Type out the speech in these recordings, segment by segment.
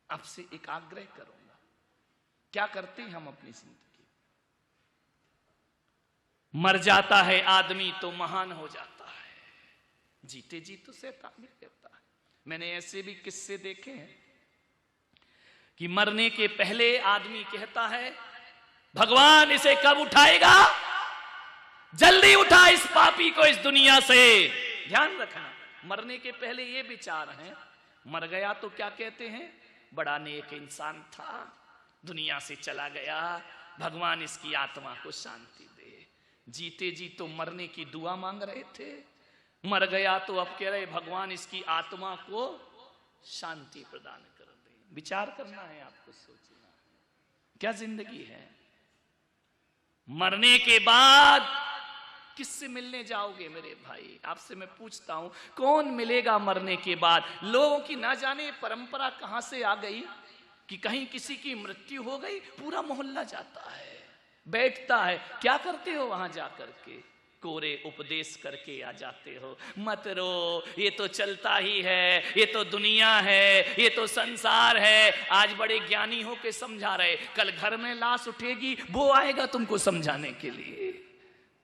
आपसे एक आग्रह करूंगा, क्या करते हैं हम अपनी जिंदगी? मर जाता है आदमी तो महान हो जाता है, जीते जी तो शैतानी कहता है। मैंने ऐसे भी किस्से देखे हैं कि मरने के पहले आदमी कहता है भगवान इसे कब उठाएगा, जल्दी उठा इस पापी को इस दुनिया से। ध्यान रखना, मरने के पहले ये विचार है। मर गया तो क्या कहते हैं, बड़ा नेक इंसान था, दुनिया से चला गया, भगवान इसकी आत्मा को शांति दे। जीते जी तो मरने की दुआ मांग रहे थे, मर गया तो अब कह रहे भगवान इसकी आत्मा को शांति प्रदान कर दे। विचार करना है आपको, सोचना है, क्या जिंदगी है। मरने के बाद किससे मिलने जाओगे मेरे भाई? आपसे मैं पूछता हूं, कौन मिलेगा मरने के बाद? लोगों की ना जाने परंपरा कहां से आ गई कि कहीं किसी की मृत्यु हो गई, पूरा मोहल्ला जाता है, बैठता है। क्या करते हो वहां जाकर के? कोरे उपदेश करके आ जाते हो, मत रो, ये तो चलता ही है, ये तो दुनिया है, ये तो संसार है। आज बड़े ज्ञानी हो के समझा रहे, कल घर में लाश उठेगी, वो आएगा तुमको समझाने के लिए।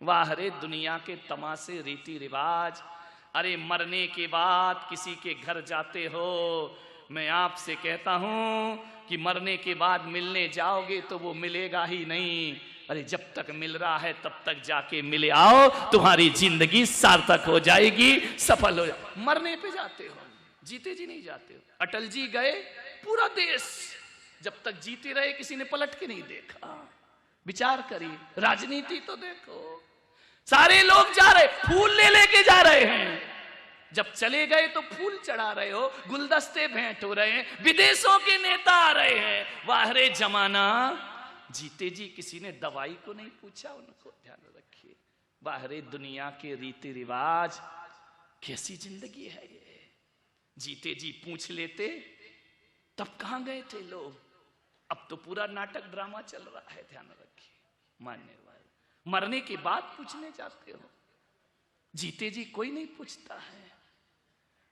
वाह रे दुनिया के तमाशे, रीति रिवाज। अरे मरने के बाद किसी के घर जाते हो, मैं आपसे कहता हूं कि मरने के बाद मिलने जाओगे तो वो मिलेगा ही नहीं। अरे जब तक मिल रहा है तब तक जाके मिले आओ, तुम्हारी जिंदगी सार्थक हो जाएगी, सफल हो जाएगी। मरने पे जाते हो, जीते जी नहीं जाते हो। अटल जी गए, पूरा देश जब तक जीते रहे किसी ने पलट के नहीं देखा। विचार करिए, राजनीति तो देखो, सारे लोग जा रहे, फूल ले लेके जा रहे हैं, जब चले गए तो फूल चढ़ा रहे हो, गुलदस्ते भेंट हो रहे हैं, विदेशों के नेता आ रहे हैं। वाह रे जमाना, जीते जी किसी ने दवाई को नहीं पूछा उनको। ध्यान रखिए, वाह रे दुनिया के रीति रिवाज, कैसी जिंदगी है ये। जीते जी पूछ लेते तब कहां गए थे लोग। अब तो पूरा नाटक ड्रामा चल रहा है। ध्यान रखिए, मानने वाले, मरने के बाद पूछने जाते हो, जीते जी कोई नहीं पूछता है।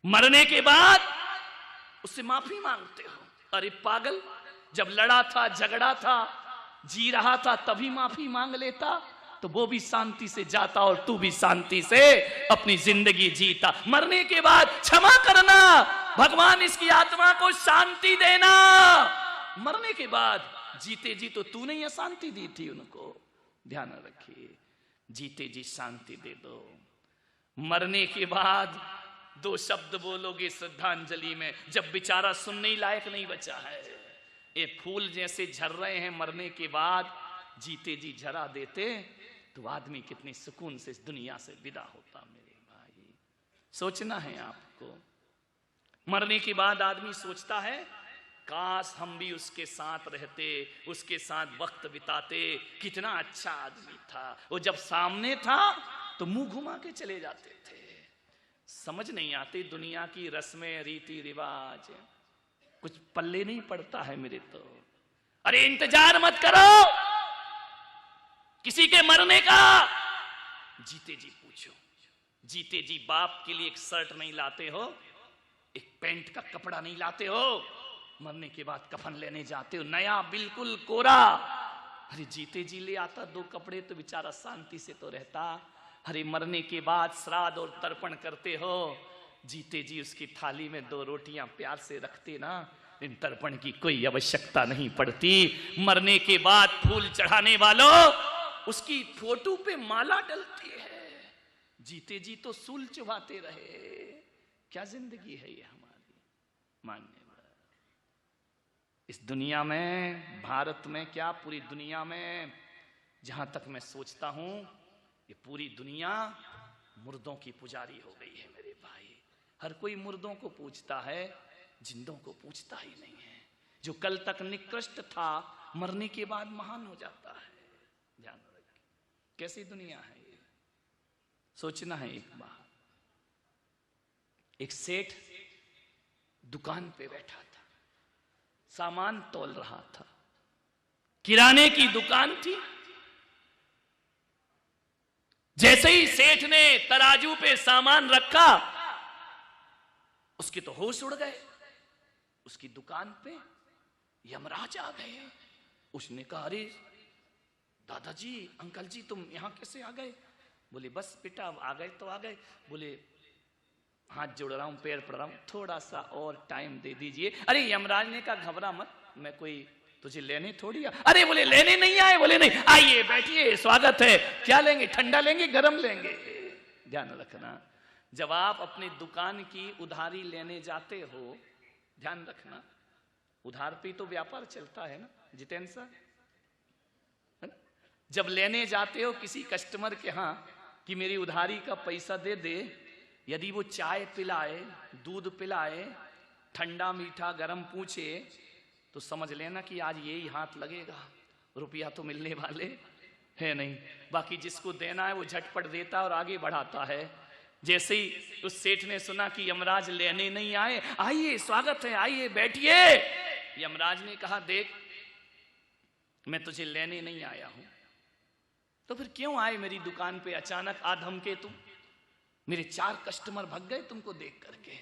मरने के बाद उससे माफी मांगते हो। अरे पागल, जब लड़ा था, झगड़ा था, जी रहा था, तभी माफी मांग लेता तो वो भी शांति से जाता और तू भी शांति से अपनी जिंदगी जीता। मरने के बाद क्षमा करना, भगवान इसकी आत्मा को शांति देना। मरने के बाद, जीते जी तो तूने ही अशांति दी थी उनको। ध्यान रखिए, जीते जी शांति दे दो। मरने के बाद दो शब्द बोलोगे श्रद्धांजलि में, जब बेचारा सुनने लायक नहीं बचा है। ये फूल जैसे झर रहे हैं, मरने के बाद जीते जी झरा देते तो आदमी कितने सुकून से इस दुनिया से विदा होता। मेरे भाई, सोचना है आपको। मरने के बाद आदमी सोचता है काश हम भी उसके साथ रहते, उसके साथ वक्त बिताते, कितना अच्छा आदमी था वो। जब सामने था तो मुंह घुमा के चले जाते थे। समझ नहीं आती दुनिया की रस्में, रीति रिवाज, कुछ पल्ले नहीं पड़ता है मेरे तो। अरे इंतजार मत करो किसी के मरने का, जीते जी पूछो। जीते जी बाप के लिए एक शर्ट नहीं लाते हो, एक पैंट का कपड़ा नहीं लाते हो, मरने के बाद कफन लेने जाते हो नया बिल्कुल कोरा। अरे जीते जी ले आता दो कपड़े तो बेचारा शांति से तो रहता। अरे मरने के बाद श्राद्ध और तर्पण करते हो, जीते जी उसकी थाली में दो रोटियां प्यार से रखते ना, इन तर्पण की कोई आवश्यकता नहीं पड़ती। मरने के बाद फूल चढ़ाने वालों, उसकी फोटो पे माला डलती है, जीते जी तो सूल चुभाते रहे। क्या जिंदगी है ये हमारी, मानने इस दुनिया में, भारत में क्या पूरी दुनिया में। जहां तक मैं सोचता हूं ये पूरी दुनिया मुर्दों की पुजारी हो गई है मेरे भाई। हर कोई मुर्दों को पूजता है, जिंदों को पूजता ही नहीं है। जो कल तक निकृष्ट था मरने के बाद महान हो जाता है। ध्यान रखिए, कैसी दुनिया है ये, सोचना है एक बार। एक सेठ दुकान पे बैठा था, सामान तौल रहा था, किराने की दुकान थी। जैसे ही सेठ ने तराजू पे सामान रखा, उसके तो होश उड़ गए। उसकी दुकान पे यमराज आ गए। उसने कहा अरे दादाजी, अंकल जी, तुम यहाँ कैसे आ गए? बोले बस बेटा आ गए तो आ गए। बोले हाथ जोड़ रहा हूँ, पैर पड़ रहा हूँ, थोड़ा सा और टाइम दे दीजिए। अरे यमराज ने कहा घबरा मत, मैं कोई तुझे लेने थोड़ी आ। अरे बोले लेने नहीं आए? बोले नहीं, आइए बैठिए, स्वागत है। क्या लेंगे? ठंडा लेंगे, गरम लेंगे? ध्यान रखना, जब आप अपनी दुकान की उधारी लेने जाते हो, ध्यान रखना, उधार पे तो व्यापार चलता है ना जितेंद्र सर, है ना? जब लेने जाते हो किसी कस्टमर के यहाँ कि मेरी उधारी का पैसा दे दे, यदि वो चाय पिलाए, दूध पिलाए, ठंडा मीठा गरम पूछे, तो समझ लेना कि आज यही हाथ लगेगा, रुपया तो मिलने वाले है नहीं। बाकी जिसको देना है वो झटपट देता और आगे बढ़ाता है। जैसे ही उस सेठ ने सुना कि यमराज लेने नहीं आए, आइए स्वागत है, आइए बैठिए। यमराज ने कहा देख, मैं तुझे लेने नहीं आया हूं, तो फिर क्यों आए मेरी दुकान पे अचानक आधम के तुम? मेरे 4 कस्टमर भग गए तुमको देख करके,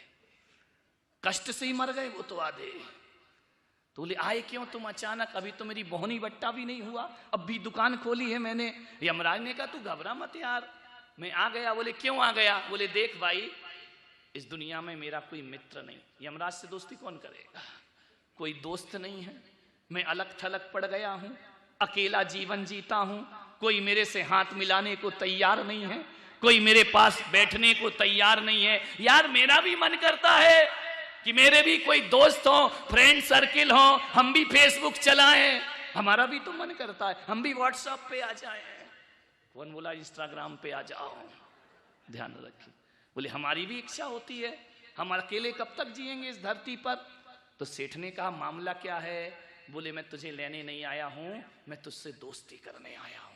कष्ट से ही मर गए वो तो आधे। तो बोले आए क्यों तुम अचानक? अभी तो मेरी बोहनी बट्टा भी नहीं हुआ, अब भी दुकान खोली है मैंने। यमराज ने कहा तू घबरा मत यार, मैं आ गया। बोले क्यों आ गया? बोले देख भाई, इस दुनिया में मेरा कोई मित्र नहीं, यमराज से दोस्ती कौन करेगा? कोई दोस्त नहीं है, मैं अलग थलग पड़ गया हूं, अकेला जीवन जीता हूं, कोई मेरे से हाथ मिलाने को तैयार नहीं है, कोई मेरे पास बैठने को तैयार नहीं है। यार मेरा भी मन करता है कि मेरे भी कोई दोस्त हो, फ्रेंड सर्किल हो, हम भी फेसबुक चलाएं, हमारा भी तो मन करता है, हम भी व्हाट्सएप पे आ जाएं। कौन बोला इंस्टाग्राम पे आ जाओ? ध्यान रखिए, बोले हमारी भी इच्छा होती है, हम अकेले कब तक जिएंगे इस धरती पर। तो सेठ ने कहा मामला क्या है? बोले मैं तुझे लेने नहीं आया हूं, मैं तुझसे दोस्ती करने आया हूं।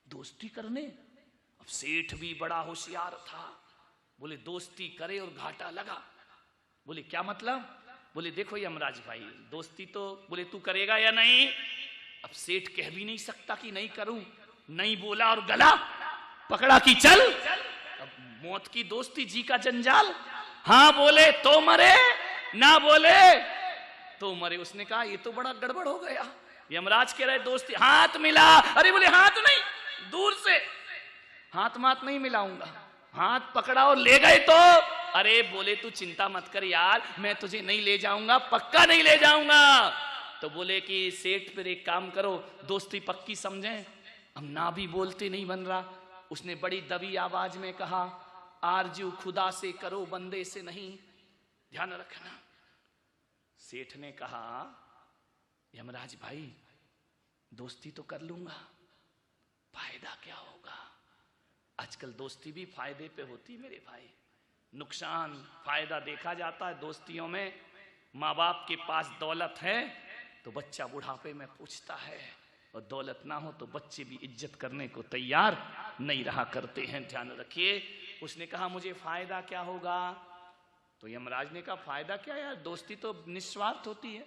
दोस्ती करने? अब सेठ भी बड़ा होशियार था, बोले दोस्ती करे और घाटा लगा। बोले क्या मतलब? बोले देखो यमराज भाई, दोस्ती तो बोले तू करेगा या नहीं? अब सेठ कह भी नहीं सकता कि नहीं करूं, नहीं बोला और गला पकड़ा कि चल। अब मौत की दोस्ती, जी का जंजाल। हाँ बोले तो मरे, ना बोले तो मरे। उसने कहा ये तो बड़ा गड़बड़ हो गया, यमराज कह रहे दोस्ती, हाथ मिला। अरे बोले हाथ नहीं, दूर से हाथ मात नहीं मिलाऊंगा। हाथ पकड़ा और ले गए तो? अरे बोले तू चिंता मत कर यार, मैं तुझे नहीं ले जाऊंगा, पक्का नहीं ले जाऊंगा। तो बोले कि सेठ फिर एक काम करो, दोस्ती पक्की समझें। हम ना भी बोलते नहीं बन रहा। उसने बड़ी दबी आवाज में कहा आरजू खुदा से करो, बंदे से नहीं। ध्यान रखना। सेठ ने कहा यमराज भाई दोस्ती तो कर लूंगा, फायदा क्या होगा? आजकल दोस्ती भी फायदे पे होती मेरे भाई, नुकसान फायदा देखा जाता है दोस्तियों में। माँ बाप के पास दौलत है तो बच्चा बुढ़ापे में पूछता है, और दौलत ना हो तो बच्चे भी इज्जत करने को तैयार नहीं रहा करते हैं। ध्यान रखिए। उसने कहा मुझे फायदा क्या होगा? तो यमराज ने कहा फायदा क्या यार, दोस्ती तो निस्वार्थ होती है।